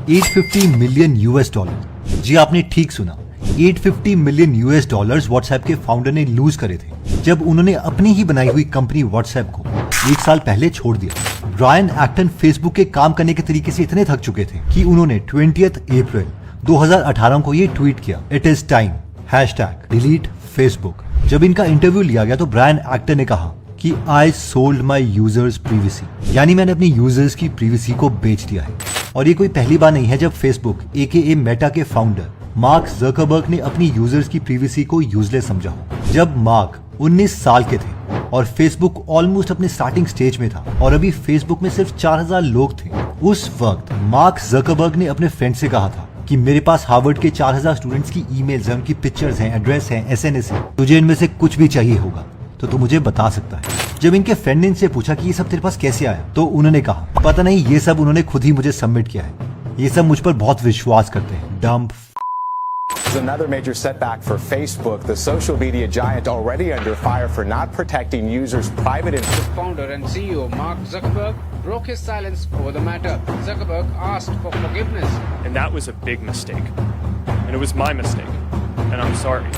$850 million US। जी आपने ठीक सुना, $850 मिलियन US व्हाट्सएप के फाउंडर ने लूज करे थे जब उन्होंने अपनी ही बनाई हुई कंपनी व्हाट्सएप को 1 साल पहले छोड़ दिया। ब्रायन एक्टन फेसबुक के काम करने के तरीके से इतने थक चुके थे कि उन्होंने 20 अप्रैल 2018 को ये ट्वीट किया, it is time, #delete Facebook. जब इनका इंटरव्यू लिया गया तो ब्रायन एक्टन ने कहा कि I sold my users privacy, यानी मैंने अपनी यूजर्स की प्रीवेसी को बेच दिया है। और ये कोई पहली बार नहीं है जब फेसबुक AKA मेटा के फाउंडर मार्क जकरबर्ग ने अपनी यूजर्स की प्रीवेसी को यूजलेस समझा हो। जब मार्क 19 साल के थे और फेसबुक ऑलमोस्ट अपने स्टार्टिंग स्टेज में था और अभी फेसबुक में सिर्फ 4000 लोग थे, उस वक्त मार्क जकरबर्ग ने अपने फ्रेंड से कहा था कि मेरे पास हार्वर्ड के 4000 स्टूडेंट्स की ईमेल्स हैं, उनकी पिक्चर्स हैं, एड्रेस हैं, SNS है, तुझे इनमें से कुछ भी चाहिए होगा तो तू मुझे बता सकता है। जब इनके फ्रेंड ने इनसे पूछा कि ये सब तेरे पास कैसे आया, तो उन्होंने कहा पता नहीं, ये सब उन्होंने खुद ही मुझे सबमिट किया है, ये सब मुझ पर बहुत विश्वास करते हैं, dump. Another major setback for Facebook, the social media giant already under fire for not protecting users' private information. Founder and CEO Mark Zuckerberg broke his silence over the matter. Zuckerberg asked for forgiveness. And that was a big mistake. And it was my mistake. And I'm sorry.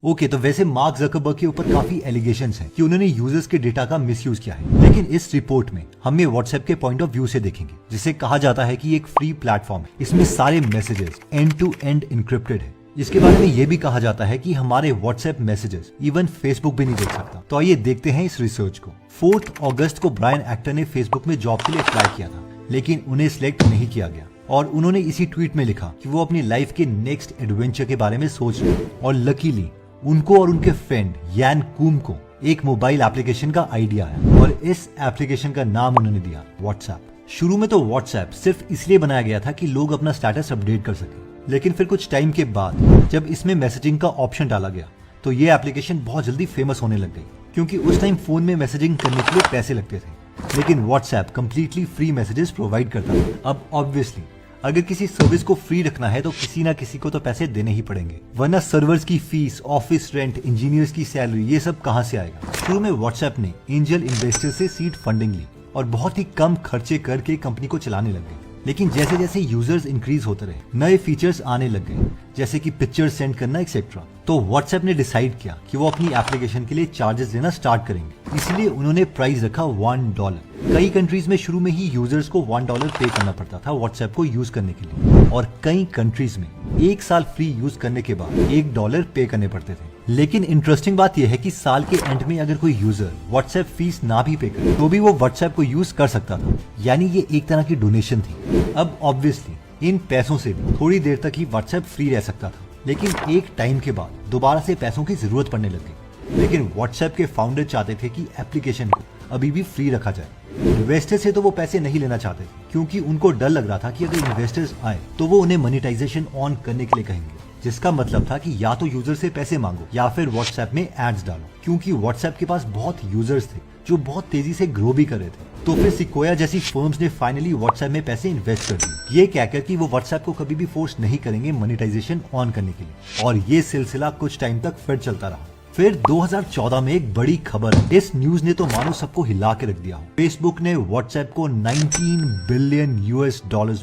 Okay तो वैसे mark Zuckerberg के ऊपर काफी allegations हैं कि उन्होंने users के data का मिसयूज किया है, लेकिन इस रिपोर्ट में हम ये व्हाट्सएप के पॉइंट ऑफ व्यू से देखेंगे, जिसे कहा जाता है कि एक फ्री प्लेटफॉर्म है। इसमें सारे messages end to end encrypted है। इसके बारे में ये भी कहा जाता है कि हमारे व्हाट्सएप मैसेजेस इवन फेसबुक भी नहीं देख सकता। तो आइए देखते हैं इस रिसर्च को। 4 अगस्त को ब्रायन एक्टन ने फेसबुक में जॉब के लिए अप्लाई किया था, लेकिन उन्हें सिलेक्ट नहीं किया गया और उन्होंने इसी ट्वीट में लिखा कि वो अपनी लाइफ के नेक्स्ट एडवेंचर के बारे में सोच रहे हैं। और लकीली उनको और उनके फ्रेंड यान कूम को एक मोबाइल एप्लीकेशन का आइडिया है और इस एप्लीकेशन का नाम उन्होंने दिया व्हाट्सएप। शुरू में तो व्हाट्सएप सिर्फ इसलिए बनाया गया था कि लोग अपना स्टेटस अपडेट कर सके, लेकिन फिर कुछ टाइम के बाद जब इसमें मैसेजिंग का ऑप्शन डाला गया तो ये एप्लीकेशन बहुत जल्दी फेमस होने लग गई, क्योंकि उस टाइम फोन में मैसेजिंग करने के लिए पैसे लगते थे, लेकिन WhatsApp completely free messages provide करता था। अब ऑब्वियसली अगर किसी सर्विस को फ्री रखना है तो किसी ना किसी को तो पैसे देने ही पड़ेंगे, वरना सर्वर्स की फीस, ऑफिस रेंट, इंजीनियर्स की सैलरी, ये सब कहां से आएगा। शुरू में व्हाट्सएप ने एंजल इन्वेस्टर से सीड फंडिंग ली और बहुत ही कम खर्चे करके कंपनी को चलाने लग गई, लेकिन जैसे जैसे यूजर्स इंक्रीज होते रहे, नए फीचर्स आने लग गए, जैसे कि पिक्चर सेंड करना एक्सेट्रा, तो व्हाट्सएप ने डिसाइड किया कि वो अपनी एप्लीकेशन के लिए चार्जेस देना स्टार्ट करेंगे। इसलिए उन्होंने प्राइस रखा $1। कई कंट्रीज में शुरू में ही यूजर्स को $1 पे करना पड़ता था व्हाट्सएप को यूज करने के लिए, और कई कंट्रीज में 1 साल फ्री यूज करने के बाद $1 पे करने पड़ते थे। लेकिन इंटरेस्टिंग बात यह है कि साल के एंड में अगर कोई यूजर व्हाट्सएप फीस ना भी पे करे तो भी वो व्हाट्सएप को यूज कर सकता था, यानी ये एक तरह की डोनेशन थी। अब ऑब्वियसली इन पैसों से भी थोड़ी देर तक ही व्हाट्सएप फ्री रह सकता था, लेकिन एक टाइम के बाद दोबारा से पैसों की जरूरत पड़ने लगी। लेकिन व्हाट्सएप के फाउंडर चाहते थे कि एप्लीकेशन को अभी भी फ्री रखा जाए। इन्वेस्टर से तो वो पैसे नहीं लेना चाहते थे, क्योंकि उनको डर लग रहा था कि अगर इन्वेस्टर्स आए तो वो उन्हें मोनेटाइजेशन ऑन करने के लिए कहेंगे, जिसका मतलब था कि या तो यूजर से पैसे मांगो या फिर व्हाट्सएप में एड्स डालो, क्योंकि व्हाट्सएप के पास बहुत यूजर्स थे जो बहुत तेजी से ग्रो भी कर रहे थे। तो फिर सिक्वोया जैसी फर्म्स ने फाइनली व्हाट्सएप में पैसे इन्वेस्ट कर दिए, ये कहकर कि वो व्हाट्सएप को कभी भी फोर्स नहीं करेंगे मोनेटाइजेशन ऑन करने के लिए। और ये सिलसिला कुछ टाइम तक फिर चलता रहा। फिर 2014 में एक बड़ी खबर, इस न्यूज ने तो मानो सबको हिला के रख दिया। फेसबुक ने व्हाट्सएप को $19 बिलियन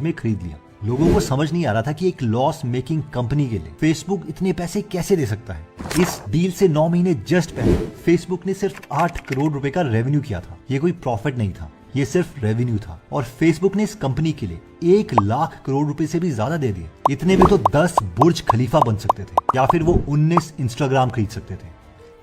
में खरीद लिया। लोगों को समझ नहीं आ रहा था कि एक लॉस मेकिंग कंपनी के लिए फेसबुक इतने पैसे कैसे दे सकता है। इस डील से 9 महीने जस्ट पहले फेसबुक ने सिर्फ 8 करोड़ रुपए का रेवेन्यू किया था। ये कोई प्रॉफिट नहीं था, ये सिर्फ रेवेन्यू था, और फेसबुक ने इस कंपनी के लिए 1 लाख करोड़ रुपए से भी ज्यादा दे दिए। इतने में तो 10 बुर्ज खलीफा बन सकते थे या फिर वो 19 इंस्टाग्राम खरीद सकते थे।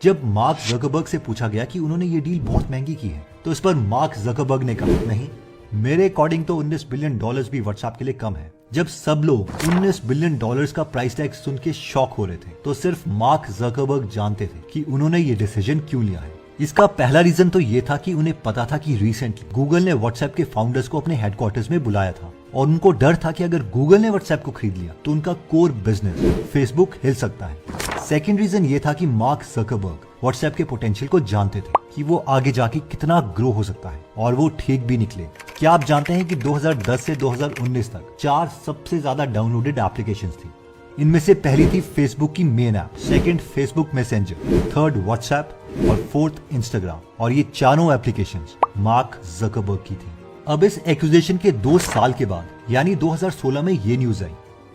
जब मार्क जकरबर्ग से पूछा गया कि उन्होंने ये डील बहुत महंगी की है, तो इस पर मार्क जकरबर्ग ने कहा, नहीं, मेरे अकॉर्डिंग तो $19 बिलियन भी व्हाट्सएप के लिए कम है। जब सब लोग $19 बिलियन का प्राइस टैग सुन के शॉक हो रहे थे, तो सिर्फ मार्क जकरबर्ग जानते थे कि उन्होंने ये डिसीजन क्यों लिया है। इसका पहला रीजन तो ये था कि उन्हें पता था कि रिसेंटली गूगल ने व्हाट्सएप के फाउंडर्स को अपने हेडक्वार्टर्स में बुलाया था, और उनको डर था कि अगर गूगल ने व्हाट्सएप को खरीद लिया तो उनका कोर बिजनेस फेसबुक हिल सकता है। सेकेंड रीजन ये था कि मार्क जकरबर्ग व्हाट्सएप के पोटेंशियल को जानते थे कि वो आगे जाके कितना ग्रो हो सकता है, और वो ठीक भी निकले। क्या आप जानते हैं कि 2010 से 2019 तक 4 सबसे ज्यादा डाउनलोडेड एप्लीकेशंस थी। इनमें से पहली थी फेसबुक की main app, second Facebook messenger, third WhatsApp और फोर्थ इंस्टाग्राम, और ये चारों एप्लीकेशंस मार्क जकरबर्ग की थी। अब इस एक्यूजेशन के 2 साल के बाद यानी 2016 में ये न्यूज आई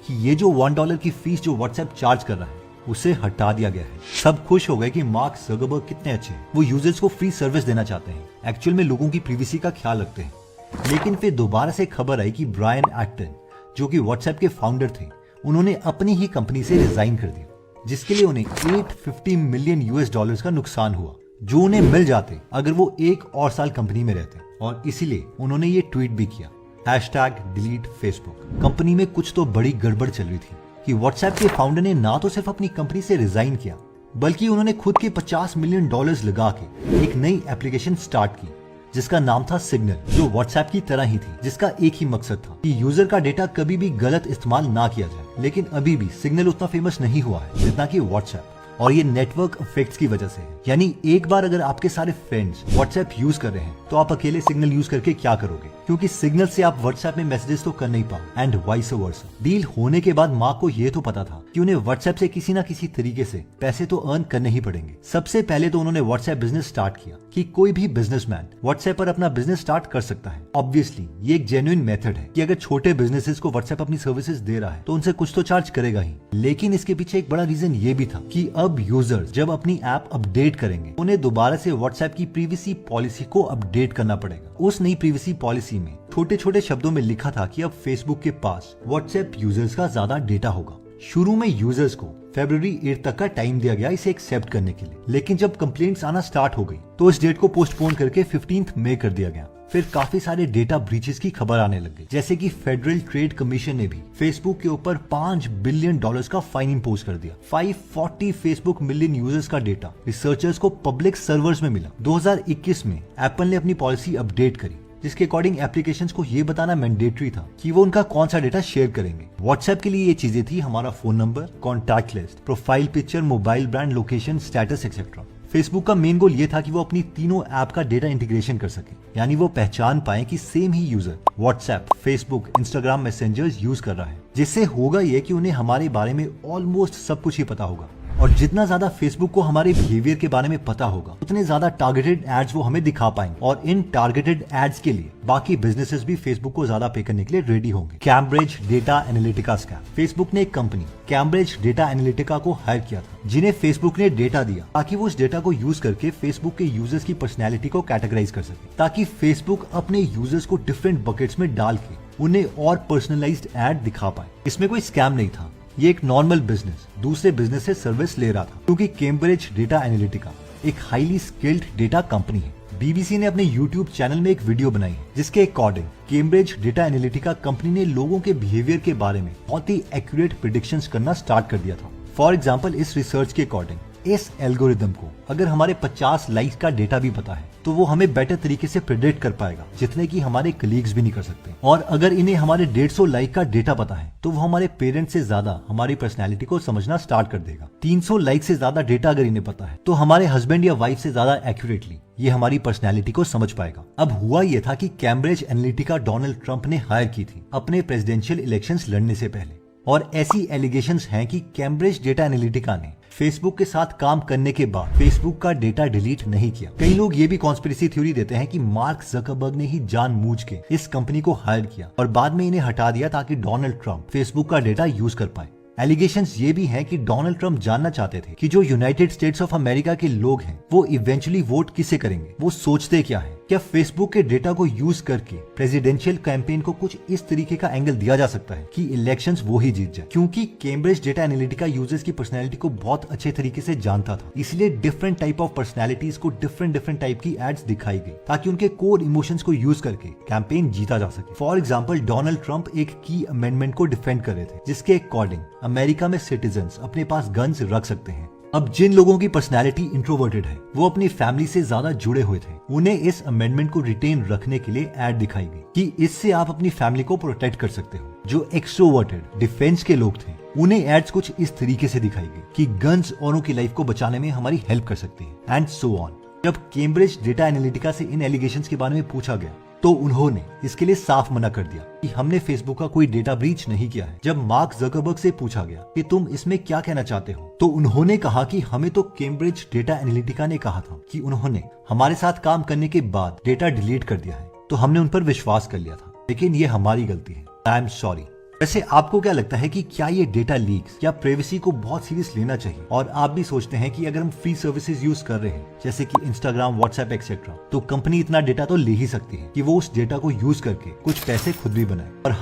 कि ये जो $1 की फीस जो व्हाट्सएप चार्ज कर रहा है उसे हटा दिया गया है। सब खुश हो गए कि मार्क ज़करबर्ग कितने अच्छे हैं, वो यूजर्स को फ्री सर्विस देना चाहते हैं, एक्चुअल में लोगों की प्राइवेसी का ख्याल रखते हैं। लेकिन फिर दोबारा से खबर आई कि ब्रायन एक्टन जो कि व्हाट्सएप के फाउंडर थे, उन्होंने अपनी ही कंपनी से रिजाइन कर दिया, जिसके लिए उन्हें $850 मिलियन का नुकसान हुआ, जो उन्हें मिल जाते अगर वो 1 और साल कंपनी में रहते। और इसीलिए उन्होंने ये ट्वीट भी किया, #delete Facebook। कंपनी में कुछ तो बड़ी गड़बड़ चल रही थी कि व्हाट्सएप के फाउंडर ने ना तो सिर्फ अपनी कंपनी से रिजाइन किया, बल्कि उन्होंने खुद के $50 मिलियन लगा के एक नई एप्लीकेशन स्टार्ट की जिसका नाम था सिग्नल, जो व्हाट्सएप की तरह ही थी, जिसका एक ही मकसद था कि यूजर का डेटा कभी भी गलत इस्तेमाल ना किया जाए। लेकिन अभी भी सिग्नल उतना फेमस नहीं हुआ है जितना कि व्हाट्सएप, और ये नेटवर्क इफेक्ट्स की वजह से है। यानी एक बार अगर आपके सारे फ्रेंड्स व्हाट्सएप यूज कर रहे हैं तो आप अकेले सिग्नल यूज करके क्या करोगे, क्योंकि सिग्नल से आप व्हाट्सएप में मैसेजेस तो कर नहीं पाओ एंड वाइस वर्सा। डील होने के बाद मार्क को ये तो पता था कि उन्हें व्हाट्सएप से किसी ना किसी तरीके से पैसे तो अर्न करने ही पड़ेंगे। सबसे पहले तो उन्होंने व्हाट्सएप बिजनेस स्टार्ट किया कि कोई भी बिजनेसमैन व्हाट्सएप पर अपना बिजनेस स्टार्ट कर सकता है। ऑब्वियसली ये एक जेन्युइन मेथड है कि अगर छोटे बिजनेसेस को व्हाट्सएप अपनी सर्विसेज दे रहा है तो उनसे कुछ तो चार्ज करेगा ही। लेकिन इसके पीछे एक बड़ा रीजन ये भी था कि अब यूजर्स जब अपनी ऐप अपडेट करेंगे उन्हें दोबारा से व्हाट्सएप की प्राइवेसी पॉलिसी को अपडेट करना पड़ेगा। उस नई प्राइवेसी पॉलिसी में छोटे छोटे शब्दों में लिखा था कि अब फेसबुक के पास व्हाट्सएप यूजर्स का ज्यादा डेटा होगा। शुरू में यूजर्स को फरवरी 8 तक का टाइम दिया गया इसे एक्सेप्ट करने के लिए, लेकिन जब कंप्लेंट्स आना स्टार्ट हो गई तो इस डेट को पोस्टपोन करके 15 मई कर दिया गया। फिर काफी सारे डेटा ब्रीचेस की खबर आने लग गई, जैसे कि फेडरल ट्रेड कमीशन ने भी फेसबुक के ऊपर $5 बिलियन का फाइन इम्पोज कर दिया। 540 फेसबुक मिलियन यूजर्स का डेटा रिसर्चर्स को पब्लिक सर्वर्स में मिला। 2021 में एप्पल ने अपनी पॉलिसी अपडेट करी, जिसके अकॉर्डिंग एप्लीकेशंस को ये बताना मैंडेटरी था कि वो उनका कौन सा डेटा शेयर करेंगे। व्हाट्सएप के लिए ये चीजें थी हमारा phone number, contact list, profile picture, mobile brand, location, status etcetera. Facebook का मेन गोल ये था कि वो अपनी तीनों ऐप का डेटा इंटीग्रेशन कर सके, यानी वो पहचान पाए कि सेम ही user WhatsApp, Facebook, Instagram, messengers use कर रहा है। जिससे होगा ये कि उन्हें हमारे बारे में ऑलमोस्ट सब कुछ ही पता होगा, और जितना ज्यादा फेसबुक को हमारे बिहेवियर के बारे में पता होगा उतने ज्यादा टारगेटेड एड्स वो हमें दिखा पाएंगे, और इन टारगेटेड एड्स के लिए बाकी बिजनेसेस भी फेसबुक को ज्यादा पे करने के लिए रेडी होंगे। Cambridge data Analytica scam. Facebook ने एक कंपनी कैम्ब्रिज डेटा एनालिटिका को हायर किया था, जिन्हें फेसबुक ने डेटा दिया ताकि वो उस डेटा को यूज करके फेसबुक के यूजर्स की पर्सनैलिटी को कैटेगराइज कर सके, ताकि फेसबुक अपने यूजर्स को डिफरेंट बकेट्स में डाल के उन्हें और पर्सनलाइज्ड एड दिखा पाए। इसमें कोई स्कैम नहीं था, ये एक नॉर्मल बिजनेस दूसरे बिजनेस से सर्विस ले रहा था, क्योंकि कैम्ब्रिज डेटा एनालिटिका एक हाईली स्किल्ड डेटा कंपनी है। बीबीसी ने अपने YouTube चैनल में एक वीडियो बनाई है, जिसके according Cambridge data Analytica company ने लोगों के बिहेवियर के बारे में बहुत ही एक्यूरेट प्रेडिक्शंस करना स्टार्ट कर दिया था। फॉर एग्जांपल, इस रिसर्च के अकॉर्डिंग इस एल्गोरिदम को अगर हमारे 50 लाइक्स का डेटा भी पता है तो वो हमें बेटर तरीके से प्रेडिक्ट कर पाएगा, जितने की हमारे कलीग्स भी नहीं कर सकते। और अगर इन्हें हमारे 150 लाइक का डेटा पता है तो वो हमारे पेरेंट्स से ज्यादा हमारी पर्सनैलिटी को समझना स्टार्ट कर देगा। 300 लाइक से ज्यादा डेटा अगर इन्हें पता है तो हमारे हस्बैंड या वाइफ से ज्यादा एक्यूरेटली ये हमारी पर्सनैलिटी को समझ पाएगा। अब हुआ ये था कि कैम्ब्रिज एनालिटिका डोनाल्ड ट्रंप ने हायर की थी अपने प्रेसिडेंशियल इलेक्शंस लड़ने से पहले, और ऐसी एलिगेशंस हैं कि कैम्ब्रिज डेटा एनालिटिका ने फेसबुक के साथ काम करने के बाद फेसबुक का डेटा डिलीट नहीं किया। कई लोग ये भी कॉन्स्पिरेसी थ्योरी देते हैं कि मार्क ज़करबर्ग ने ही जानबूझ के इस कंपनी को हायर किया और बाद में इन्हें हटा दिया ताकि डोनाल्ड ट्रंप फेसबुक का डेटा यूज कर पाए। एलिगेशंस ये भी हैं कि डोनाल्ड ट्रंप जानना चाहते थे कि जो यूनाइटेड स्टेट्स ऑफ अमेरिका के लोग हैं वो इवेंचुअली वोट किसे करेंगे, वो सोचते क्या है। क्या फेसबुक के डेटा को यूज करके प्रेसिडेंशियल कैंपेन को कुछ इस तरीके का एंगल दिया जा सकता है कि इलेक्शंस वो ही जीत जाए। क्योंकि कैम्ब्रिज डेटा एनालिटिका यूजर्स की पर्सनैलिटी को बहुत अच्छे तरीके से जानता था, इसलिए डिफरेंट टाइप ऑफ पर्सनैलिटीज को डिफरेंट टाइप की एड्स दिखाई गई ताकि उनके कोर इमोशंस को यूज करके कैंपेन जीता जा सके। फॉर एग्जाम्पल, डोनाल्ड ट्रंप एक की अमेंडमेंट को डिफेंड कर रहे थे, जिसके अकॉर्डिंग अमेरिका में सिटीजन्स अपने पास गन्स रख सकते हैं। अब जिन लोगों की पर्सनैलिटी इंट्रोवर्टेड है, वो अपनी फैमिली से ज्यादा जुड़े हुए थे, उन्हें इस अमेंडमेंट को रिटेन रखने के लिए ऐड दिखाई गई कि इससे आप अपनी फैमिली को प्रोटेक्ट कर सकते हो। जो एक्सट्रोवर्टेड डिफेंस के लोग थे, उन्हें एड्स कुछ इस तरीके से दिखाई गई कि गन्स औरों की लाइफ को बचाने में हमारी हेल्प कर सकती है एंड सो ऑन। जब कैम्ब्रिज डेटा एनालिटिका से इन एलिगेशंस के बारे में पूछा गया तो उन्होंने इसके लिए साफ मना कर दिया कि हमने फेसबुक का कोई डेटा ब्रीच नहीं किया है। जब मार्क ज़करबर्ग से पूछा गया कि तुम इसमें क्या कहना चाहते हो, तो उन्होंने कहा कि हमें तो कैम्ब्रिज डेटा एनालिटिका ने कहा था कि उन्होंने हमारे साथ काम करने के बाद डेटा डिलीट कर दिया है, तो हमने उन पर विश्वास कर लिया था, लेकिन ये हमारी गलती है। I am sorry. वैसे आपको क्या लगता है कि क्या ये डेटा लीक्स या प्राइवेसी को बहुत सीरियस लेना चाहिए? और आप भी सोचते हैं कि अगर हम फ्री सर्विसेज यूज कर रहे हैं जैसे कि इंस्टाग्राम, व्हाट्सएप एक्सेट्रा, तो कंपनी इतना डेटा तो ले ही सकती है कि वो उस डेटा को यूज करके कुछ पैसे खुद भी बनाए। और